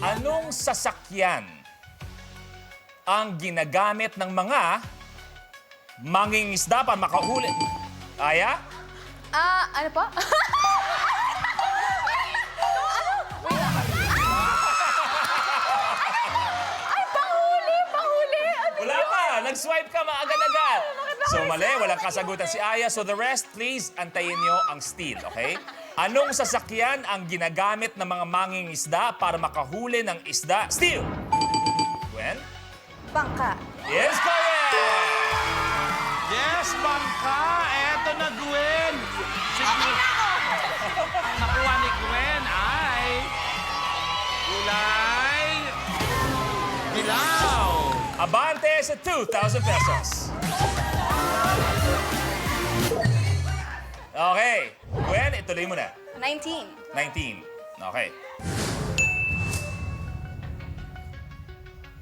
Anong sasakyan ang ginagamit ng mga mangingisda para makahuli? Aya? Ano po? Ay, panghuli! Wala pa! Nag-swipe ka maagad-agad. So mali, walang kasagutan si Aya. So the rest, please, antayin nyo ang steal, okay? Anong sasakyan ang ginagamit ng mga mangingisda para makahuli ng isda? Steal! Gwen? Bangka. Yes, correct! Yes, bangka! Eto na, Gwen! Ang nakuha ni Gwen ay... Kulay... Dilaw! Abante sa 2,000 pesos. Okay. Gwen, ituloy mo na. 19. 19. Okay.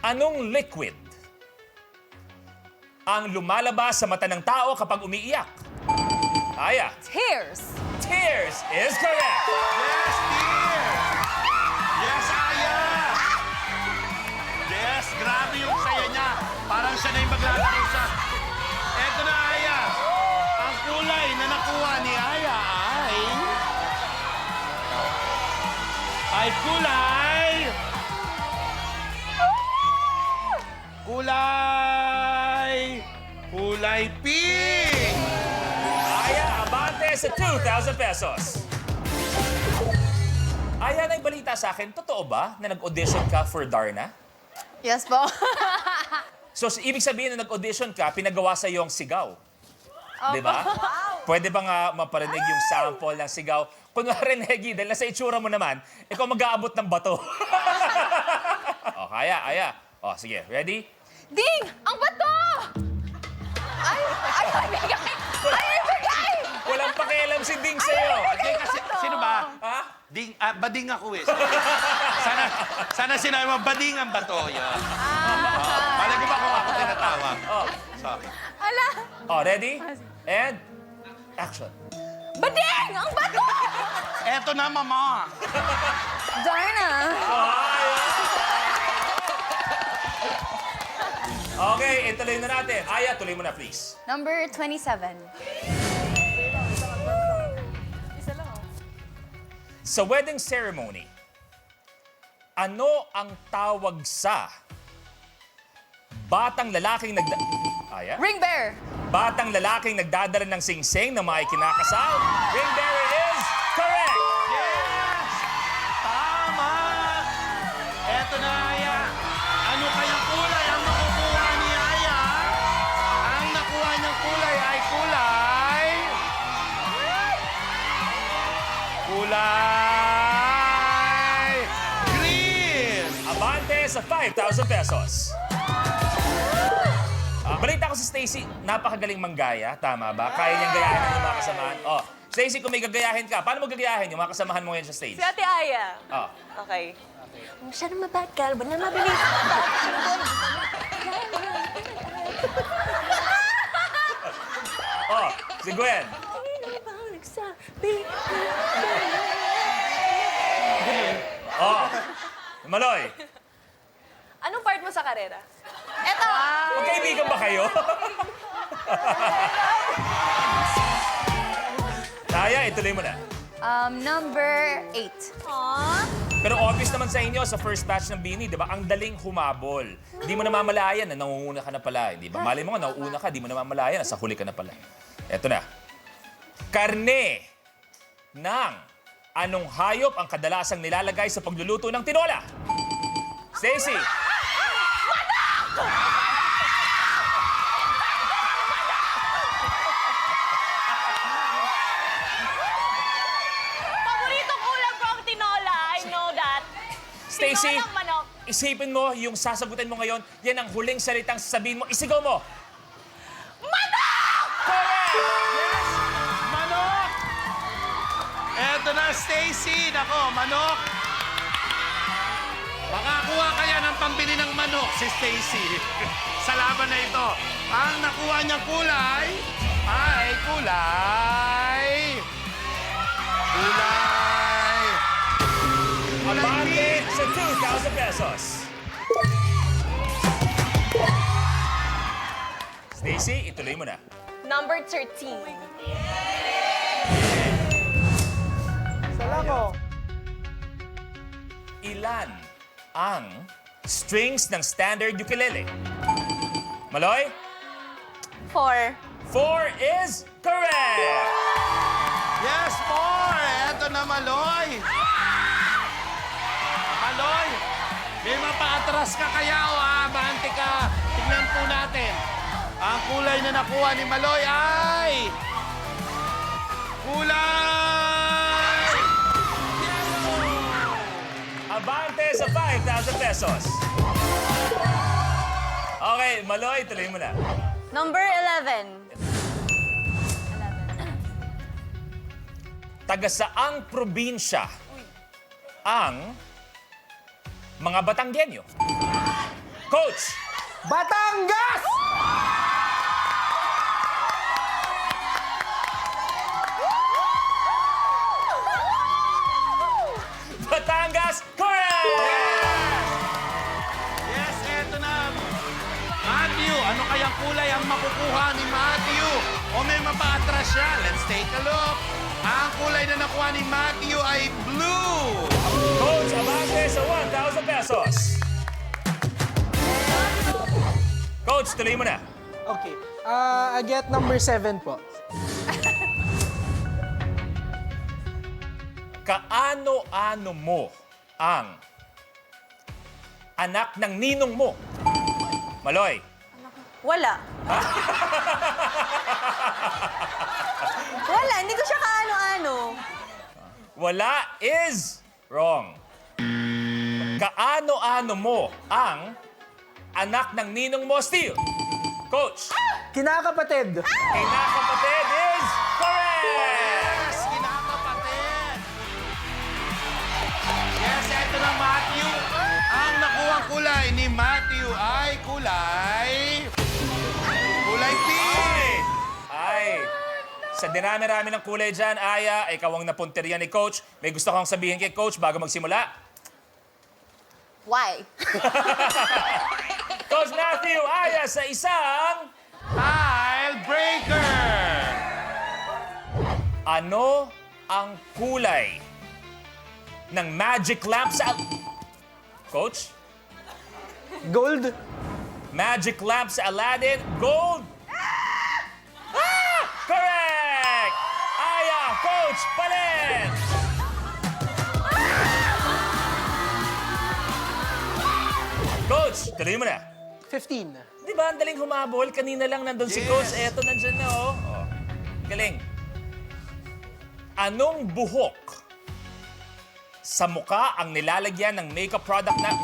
Anong liquid ang lumalabas sa mata ng tao kapag umiiyak? Aya. Tears. Tears is correct. Yes, dear! Yes, Aya! Yes, grabe yung saya niya. Parang siya na yung maglalaro sa... Eto na, Aya! Ang kulay na nakuha ni Aya ay kulay... Kulay pink! Aya, abante sa 2,000 pesos. Aya, naibalita sa akin, totoo ba na nag-audition ka for Darna? Yes po. So, ibig sabihin na nag-audition ka, pinagawa sa iyong sigaw. Di ba? Pwede ba nga maparinig yung sample ng sigaw? Kunwari, Negi, dahil nasa itsura mo naman, ikaw mag-aabot ng bato. O, Aya. O, sige, ready? Ding! Ang bato! Ay, ibigay! Walang pakialam si Ding sa'yo. Hindi kasi, sino ba? Ha? Bading ako eh. Sana sinabi mo, bading ang bato yun. Malay ko ba kung ako tinatawag? Oh. Sorry. Ala! O, ready? And action. Bading! Ang bato! Eto na, mama. Darna! Okay, ituloy na natin. Aya, tuloy mo na, please. Number 27. Sa wedding ceremony, ano ang tawag sa batang lalaking Aya? Ring bear! Batang lalaking nagdadala ng singsing na mga ikinakasal? Ring bearer is correct! Yes! Tama! Eto na, Aya. Ano kayang kulay ang makukuha ni Aya? Ang nakuha niyang kulay ay kulay... green! Abante sa 5,000 pesos. Balita ko si Stacy, napakagaling manggaya. Tama ba? Kaya niyang gayahin ng mga kasamahan. Oh, Stacy, kung may gagayahin ka, paano mo gagayahin yung mga kasamahan mo ngayon sa stage? Si Ate Aya. Oh. Okay. Masyadong mabagal, ba na mabilis? Oh, si Gwen. Oh, Maloy. Anong part mo sa karera? Eto! Magkaibigan ba kayo? Aya, ituloy mo na. Number 8. Aww. Pero obvious naman sa inyo, sa first batch ng Bini, di ba, ang daling humabol. Hindi mo namamalayan na nangunguna ka na pala. Di ba? Mali mo nga, nauuna ka, di mo namamalayan, nasa huli ka na pala. Eto na. Karne ng anong hayop ang kadalasang nilalagay sa pagluluto ng tinola? Stacy. Paboritong ulam ko ang tinola. I know that. Stacy, Tinolang manok. isipin mo yung sasagutin mo ngayon, yan ang huling salitang sasabihin mo, isigaw mo. Manok! Correct! Yes! Manok! Eto na, Stacy. Nako, manok. Makakuha kaya ng pambili ng manok si Stacy sa laban na ito. Ang nakuha niyang kulay ay kulay 1,000 pesos. Stacy, ituloy mo na. Number 13. Ilan ang strings ng standard ukulele? Maloy? 4. 4 is correct! Yes, more! Eto na, Maloy! Maloy! May mapaatras ka kaya o abante ka? Tignan po natin. Ang kulay na nakuha ni Maloy ay... Kulay! Abante sa 5,000 pesos. Okay, Maloy, tuloy mo na. Number 11. Taga saang probinsya ang mga Batanggenyo? Coach! Batangas! Batangas, correct! Yes, eto na. Matthew, ano kayang kulay ang makukuha ni Matthew? O may mapaatras siya? Let's take a look. Ang kulay na nakuha ni Matthew ay blue. Coach, abante sa 1,000 pesos. Coach, tuloy mo na. Okay. I get number 7 po. Kaano-ano mo ang anak ng ninong mo? Maloy. Wala. Wala, hindi ko siya kaano-ano. Wala is wrong. Kaano-ano mo ang anak ng ninong mo, Steel? Coach. Kinakapatid. Kinakapatid is correct! Yes, kinakapatid. Yes, eto na Matthew. Ang nakuhang kulay ni Matthew ay kulay pink. Ay, sa dinami-rami ng kulay dyan, Aya, ikaw ang napunteriya ni Coach. May gusto kong sabihin kay Coach bago magsimula. Why? Coach Matthew, Aya, sa isang... Tile breaker. Ano ang kulay ng magic lamp sa... Coach? Gold. Magic lamp sa Aladdin, gold. Correct! Aya, Coach, palit! Coach, tuloy mo na. 15. Di ba, ang daling humabol? Kanina lang nandun si Yes. Coach. Eto, nandyan na, oh. Galing. Anong buhok sa muka ang nilalagyan ng makeup product na...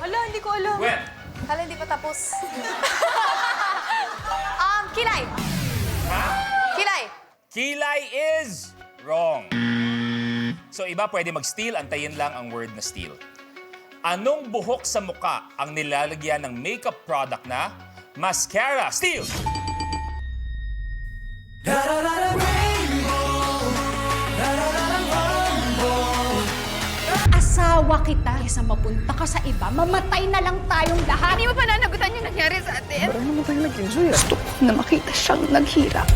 Wala, hindi ko alam. Well, Hala, hindi pa tapos. Kilay. ha? Kilay. Kilay is wrong. So iba pwede mag-steal, antayin lang ang word na steal. Anong buhok sa muka ang nilalagyan ng makeup product na mascara? Steal! Asawa kita sa mapunta ka sa iba, mamatay na lang tayong lahat. Hindi mo pa nanagutan yung nangyari sa atin. Gusto ko na makita siyang naghirap.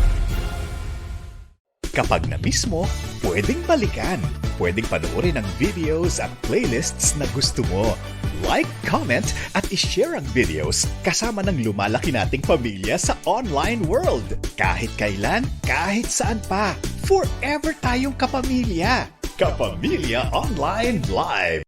Kapag na-miss mo, pwedeng balikan. Pwedeng panoorin ang videos at playlists na gusto mo. Like, comment, at ishare ang videos kasama ng lumalaki nating pamilya sa online world. Kahit kailan, kahit saan pa. Forever tayong kapamilya. Kapamilya Online Live.